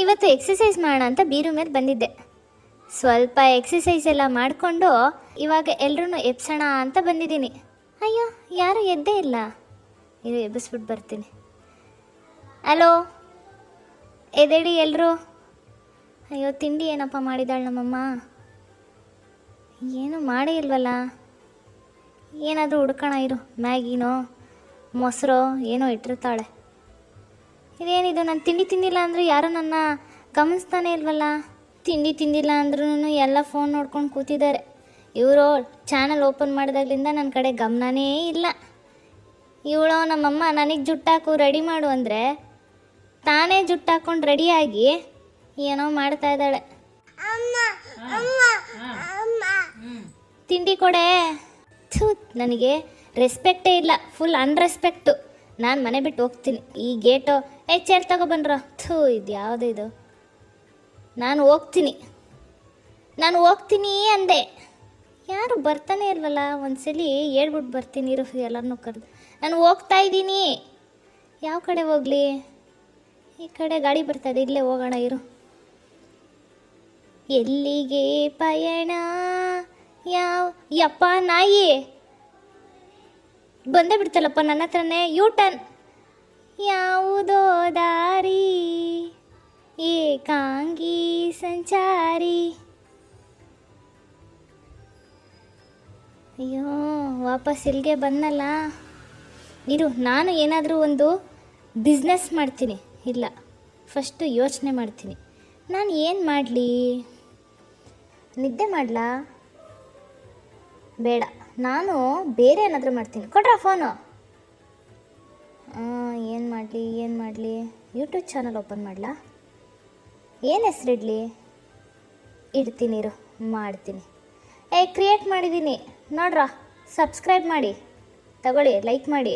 ಇವತ್ತು ಎಕ್ಸಸೈಸ್ ಮಾಡೋಣ ಅಂತ ಬೀರು ಮೇಲೆ ಬಂದಿದ್ದೆ. ಸ್ವಲ್ಪ ಎಕ್ಸಸೈಸ್ ಎಲ್ಲ ಮಾಡಿಕೊಂಡು ಇವಾಗ ಎಲ್ಲರೂ ಎಬ್ಸೋಣ ಅಂತ ಬಂದಿದ್ದೀನಿ. ಅಯ್ಯೋ, ಯಾರೂ ಎದ್ದೇ ಇಲ್ಲ. ಇದು ಎಬ್ಬಿಸ್ಬಿಟ್ಟು ಬರ್ತೀನಿ. ಹಲೋ, ಎದ್ದೇಳಿ ಎಲ್ಲರೂ. ಅಯ್ಯೋ, ತಿಂಡಿ ಏನಪ್ಪ ಮಾಡಿದಾಳೆ ನಮ್ಮಮ್ಮ? ಏನೂ ಮಾಡೇ ಇಲ್ವಲ್ಲ. ಏನಾದರೂ ಹುಡ್ಕೋಣ ಇರು. ಮ್ಯಾಗಿನೋ ಮೊಸರೋ ಏನೋ ಇಟ್ಟಿರ್ತಾಳೆ. ಇದೇನಿದು, ನಾನು ತಿಂಡಿ ತಿಂದಿಲ್ಲ ಅಂದರೆ ಯಾರೂ ನನ್ನ ಗಮನಿಸ್ತಾನೆ ಇಲ್ವಲ್ಲ. ತಿಂಡಿ ತಿಂದಿಲ್ಲ ಅಂದ್ರೂ ಎಲ್ಲ ಫೋನ್ ನೋಡ್ಕೊಂಡು ಕೂತಿದ್ದಾರೆ. ಇವರು ಚಾನಲ್ ಓಪನ್ ಮಾಡಿದಾಗಲಿಂದ ನನ್ನ ಕಡೆ ಗಮನನೇ ಇಲ್ಲ. ಇವಳು ನಮ್ಮಮ್ಮ ನನಗೆ ಜುಟ್ಟಾಕು ರೆಡಿ ಮಾಡು ಅಂದರೆ ತಾನೇ ಜುಟ್ಟಾಕೊಂಡು ರೆಡಿಯಾಗಿ ಏನೋ ಮಾಡ್ತಾ ಇದ್ದಾಳೆ. ತಿಂಡಿ ಕೊಡೆ. ಥೂ, ನನಗೆ ರೆಸ್ಪೆಕ್ಟೇ ಇಲ್ಲ, ಫುಲ್ ಅನ್ರೆಸ್ಪೆಕ್ಟು. ನಾನು ಮನೆ ಬಿಟ್ಟು ಹೋಗ್ತೀನಿ. ಈ ಗೇಟು ಚೇರ್ ತಗೊಬನ್ರ. ಥೂ, ಇದು ಯಾವುದು ಇದು? ನಾನು ಹೋಗ್ತೀನಿ ಅಂದೆ. ಯಾರು ಬರ್ತಾನೆ ಇಲ್ವಲ್ಲ. ಒಂದ್ಸಲಿ ಹೇಳ್ಬಿಟ್ಟು ಬರ್ತೀನಿ ಇರು, ಎಲ್ಲರನ್ನೂ ಕರೆದು. ನಾನು ಹೋಗ್ತಾ ಇದ್ದೀನಿ. ಯಾವ ಕಡೆ ಹೋಗಲಿ? ಈ ಕಡೆ ಗಾಡಿ ಬರ್ತಾಯಿದೆ, ಇಲ್ಲೇ ಹೋಗೋಣ ಇರು. ಎಲ್ಲಿಗೆ ಪಯಣ? ಯಪ್ಪ ನಾಯಿ ಬಂದೇ ಬಿಡ್ತಲ್ಲಪ್ಪ ನನ್ನ ಹತ್ರನೇ. ಯೂಟರ್ನ್. ಯಾವುದೋ ದಾರಿ ಏಕಾಂಗಿ ಸಂಚಾರಿ. ಅಯ್ಯೋ, ವಾಪಸ್ ಇಲ್ಲಿಗೆ ಬಂದಲ್ಲ. ಇರು, ನಾನು ಏನಾದರೂ ಒಂದು ಬಿಸ್ನೆಸ್ ಮಾಡ್ತೀನಿ. ಇಲ್ಲ, ಫಸ್ಟು ಯೋಚನೆ ಮಾಡ್ತೀನಿ. ನಾನು ಏನು ಮಾಡಲಿ? ನಿದ್ದೆ ಮಾಡಲಾ? ಬೇಡ, ನಾನು ಬೇರೆ ಏನಾದರೂ ಮಾಡ್ತೀನಿ. ಕೊಡ್ರಾ ಫೋನು? ಏನು ಮಾಡಲಿ? ಯೂಟ್ಯೂಬ್ ಚಾನಲ್ ಓಪನ್ ಮಾಡಲಾ? ಏನು ಹೆಸರಿಡಲಿ? ಇಡ್ತೀನಿ ಇರು, ಮಾಡ್ತೀನಿ. ಕ್ರಿಯೇಟ್ ಮಾಡಿದ್ದೀನಿ ನೋಡ್ರಾ. ಸಬ್ಸ್ಕ್ರೈಬ್ ಮಾಡಿ, ತಗೊಳ್ಳಿ, ಲೈಕ್ ಮಾಡಿ.